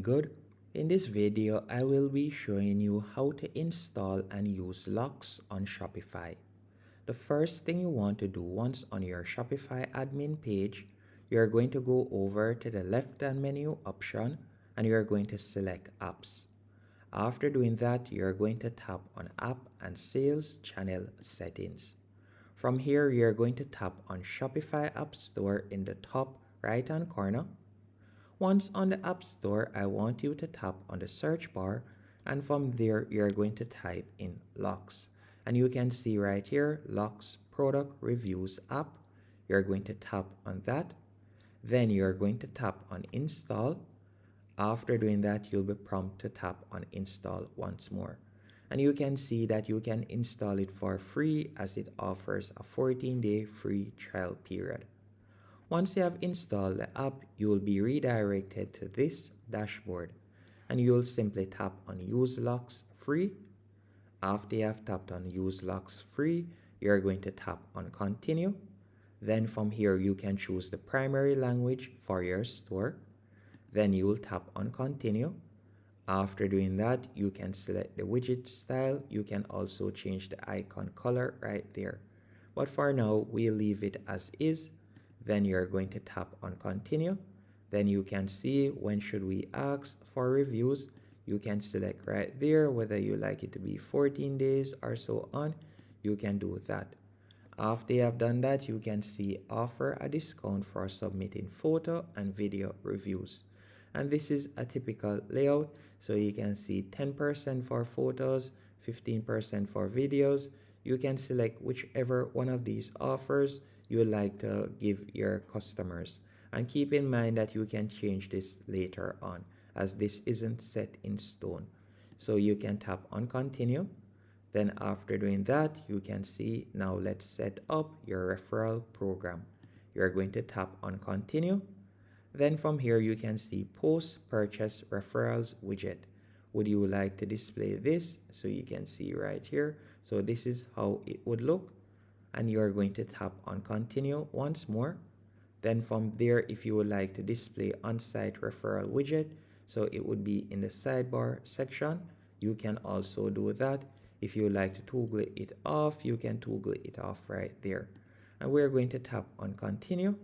good? In this video, I will be showing you how to install and use Loox on Shopify. The first thing you want to do once on your Shopify admin page, you're going to go over to the left-hand menu option and you're going to select Apps. After doing that, you're going to tap on App and Sales Channel Settings. From here, you're going to tap on Shopify App Store in the top right-hand corner. Once on the App Store, I want you to tap on the search bar, and from there, you're going to type in Loox. And you can see right here, Loox Product Reviews app. You're going to tap on that. Then you're going to tap on Install. After doing that, you'll be prompted to tap on Install once more. And you can see that you can install it for free as it offers a 14-day free trial period. Once you have installed the app, you will be redirected to this dashboard and you will simply tap on Use Loox Free. After you have tapped on Use Loox Free, you're going to tap on Continue. Then from here, you can choose the primary language for your store. Then you will tap on Continue. After doing that, you can select the widget style. You can also change the icon color right there. But for now, we'll leave it as is. Then you're going to tap on Continue. Then you can see when should we ask for reviews. You can select right there whether you like it to be 14 days or so on. You can do that. After you have done that, you can see offer a discount for submitting photo and video reviews. And this is a typical layout. So you can see 10% for photos, 15% for videos. You can select whichever one of these offers you would like to give your customers. And keep in mind that you can change this later on as this isn't set in stone. So you can tap on Continue. Then after doing that, you can see now let's set up your referral program. You're going to tap on Continue. Then from here, you can see Post Purchase Referrals widget. Would you like to display this? So you can see right here. So this is how it would look. And you are going to tap on Continue once more. Then from there, if you would like to display on-site referral widget, so it would be in the sidebar section. You can also do that. If you would like to toggle it off, you can toggle it off right there. And we're going to tap on Continue.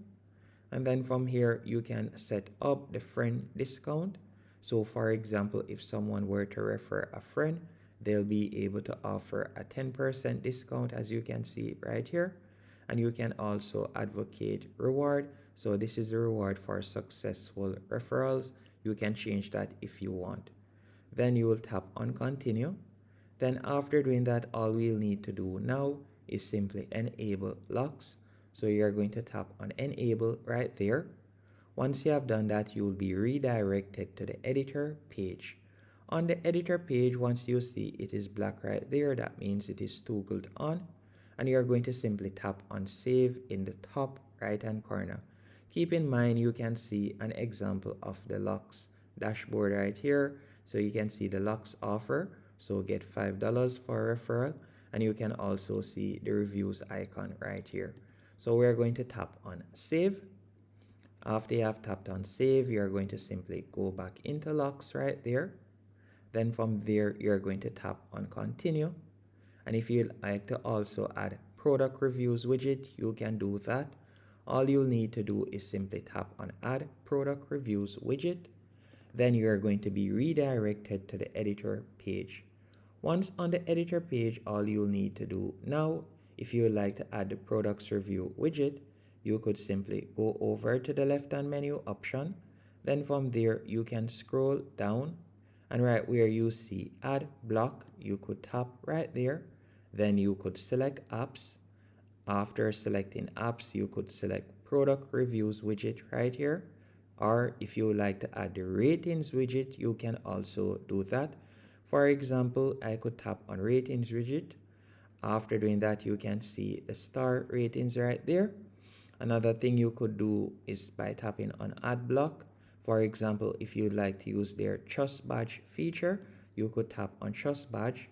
And then from here, you can set up the friend discount. So for example, if someone were to refer a friend, they'll be able to offer a 10% discount as you can see right here. And you can also advocate reward. So this is the reward for successful referrals. You can change that if you want. Then you will tap on Continue. Then after doing that, all we'll need to do now is simply enable Loox. So you're going to tap on Enable right there. Once you have done that, you will be redirected to the editor page. On the editor page, once you see it is black right there, that means it is toggled on. And you're going to simply tap on Save in the top right-hand corner. Keep in mind, you can see an example of the Loox dashboard right here. So you can see the Loox offer. So get $5 for referral. And you can also see the reviews icon right here. So we're going to tap on Save. After you have tapped on Save, you're going to simply go back into Loox right there. Then from there, you're going to tap on Continue. And if you'd like to also add product reviews widget, you can do that. All you'll need to do is simply tap on Add Product Reviews widget. Then you're going to be redirected to the editor page. Once on the editor page, all you'll need to do now, if you would like to add the products review widget, you could simply go over to the left-hand menu option. Then from there, you can scroll down and right where you see Add Block, you could tap right there. Then you could select Apps. After selecting Apps, you could select Product Reviews widget right here. Or if you would like to add the Ratings widget, you can also do that. For example, I could tap on Ratings widget. After doing that, you can see the star ratings right there. Another thing you could do is by tapping on Add Block. For example, if you'd like to use their Trust Badge feature, you could tap on Trust Badge.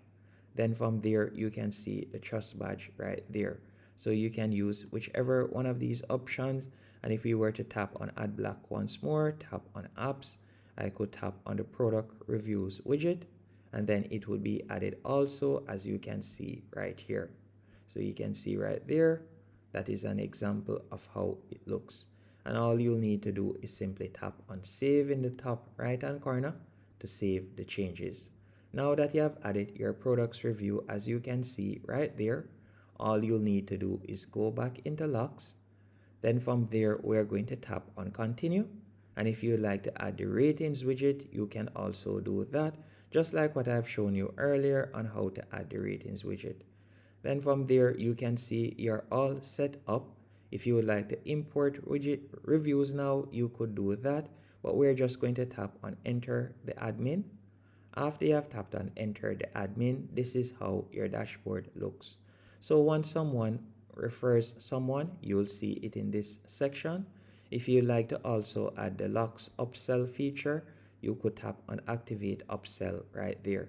Then from there, you can see the Trust Badge right there. So you can use whichever one of these options. And if we were to tap on Add Block once more, tap on Apps, I could tap on the product reviews widget, and then it would be added also, as you can see right here. So you can see right there, that is an example of how it looks. And all you'll need to do is simply tap on save in the top right hand corner to save the changes. Now that you have added your products review, as you can see right there, all you'll need to do is go back into Loox. Then from there, we're going to tap on continue. And if you'd like to add the ratings widget, you can also do that, just like what I've shown you earlier on how to add the ratings widget. Then from there, you can see you're all set up. If you would like to import widget reviews now, you could do that, but we're just going to tap on enter the admin. After you have tapped on enter the admin, this is how your dashboard looks. So once someone refers someone, you'll see it in this section. If you'd like to also add the Loox upsell feature, you could tap on activate upsell right there.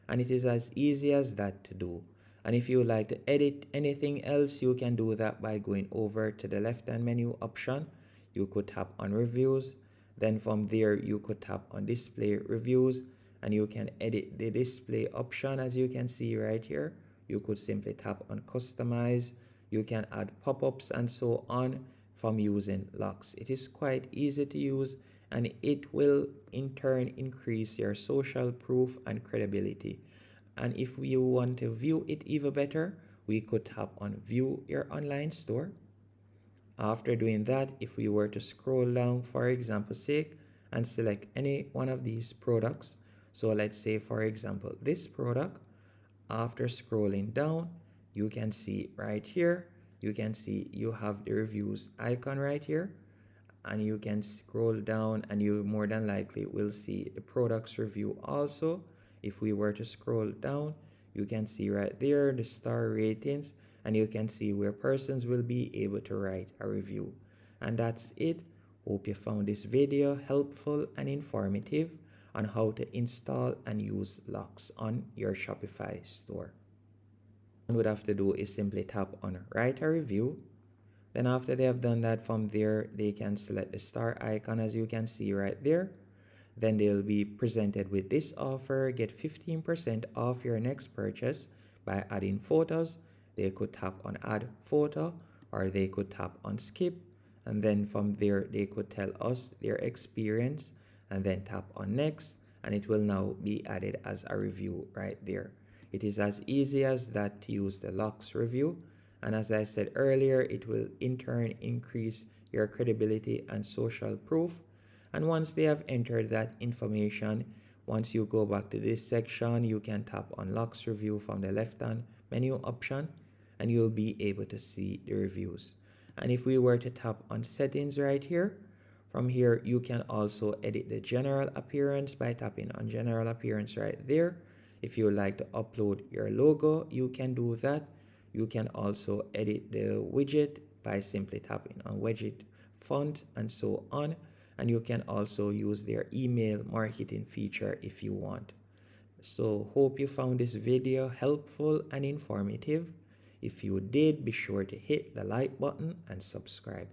And it is as easy as that to do. And if you would like to edit anything else, you can do that by going over to the left hand menu option. You could tap on reviews. Then from there, you could tap on display reviews, and you can edit the display option, as you can see right here. You could simply tap on customize. You can add pop-ups and so on from using Loox. It is quite easy to use, and it will in turn increase your social proof and credibility. And if you want to view it even better, we could tap on view your online store. After doing that, if we were to scroll down, for example's sake, and select any one of these products, so let's say for example this product, after scrolling down, you can see right here, you can see you have the reviews icon right here, and you can scroll down and you more than likely will see the products review also. If we were to scroll down, you can see right there the star ratings, and you can see where persons will be able to write a review. And that's it. Hope you found this video helpful and informative on how to install and use Loox on your Shopify store. What you would have to do is simply tap on write a review. Then after they have done that, from there they can select the star icon, as you can see right there. Then they'll be presented with this offer: get 15% off your next purchase by adding photos. They could tap on add photo, or they could tap on skip, and then from there they could tell us their experience, and then tap on next, and it will now be added as a review right there. It is as easy as that to use the Loox review, and as I said earlier, it will in turn increase your credibility and social proof. And once they have entered that information, once you go back to this section, you can tap on Loox review from the left hand menu option, and you'll be able to see the reviews. And if we were to tap on settings right here, from here you can also edit the general appearance by tapping on general appearance right there. If you would like to upload your logo, you can do that. You can also edit the widget by simply tapping on widget font and so on. And you can also use their email marketing feature if you want. So hope you found this video helpful and informative. If you did, be sure to hit the like button and subscribe.